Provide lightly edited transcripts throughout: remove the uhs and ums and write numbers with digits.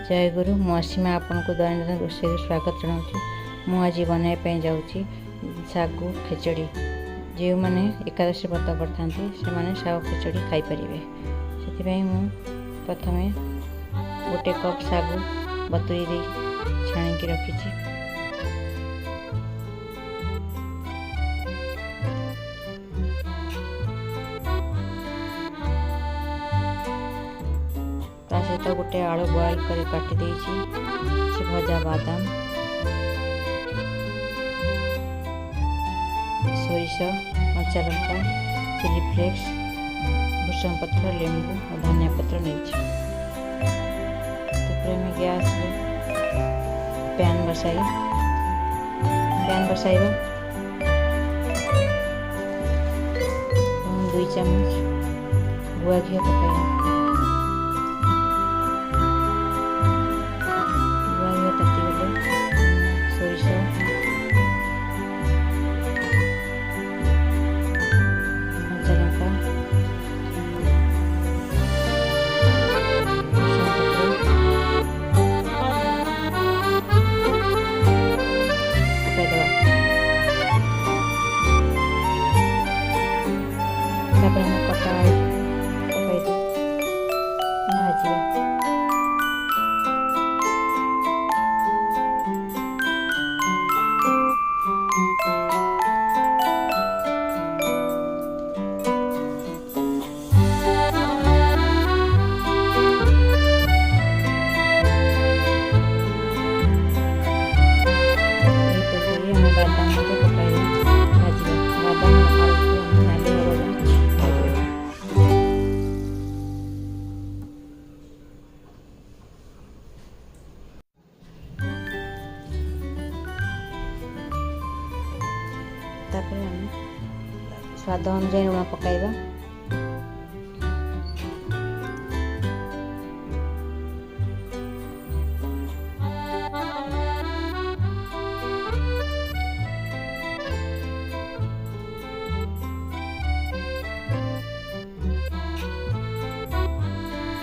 जय गुरु मु असीमा आपन को दैनंदिन रोषे स्वागत जनाऊँ। मु आज बनाई जाऊँगी सागु खिचड़ी। जो मैंने एकादशी व्रत करता से सागु खिचड़ी खाईपर से प्रथम गोटे कप सागु बतुरी दे छाणिकी रखी। सहित गोटे आलू बॉयल कर काटी भजा बादाम सोरिष कच्चा लंका चिली फ्लेक्स भूषण पत्र लेंबू और धनिया पत्र नहीं। गैस पैन बसाई दुई चम्मच गुआ घी पकाई स्वाद अनुसार लुण पकाइबा।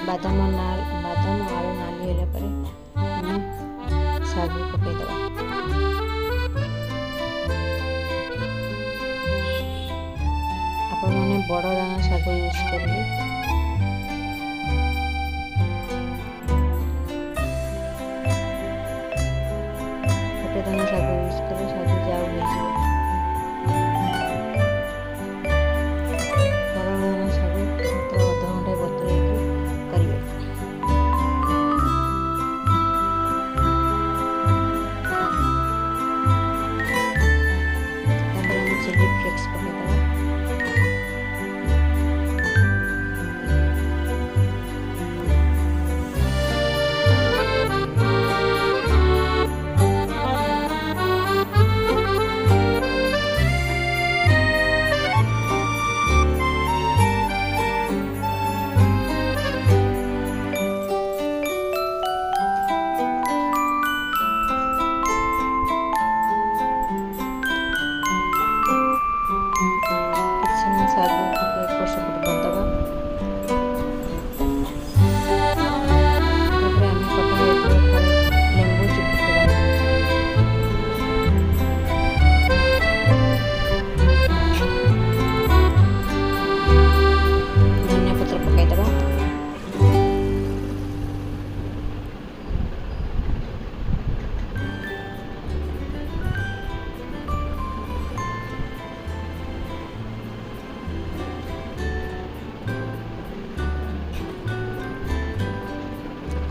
बादाम आलू नाली होला परे सागु पकाई देबा। मैंने बड़ दाना साग यूज करेंगे। छोटे दाना साग यूज करें साग जाऊ हो बड़ दाना साग अध घंटे बतुरे करेंगे। चिली फ्लेक्स पकाइदेवा।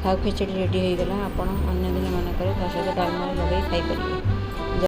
साग खिचड़ी रेडी हो गला। आपण अन्य दिन मानक सहित डालमा लगे खाई पारे।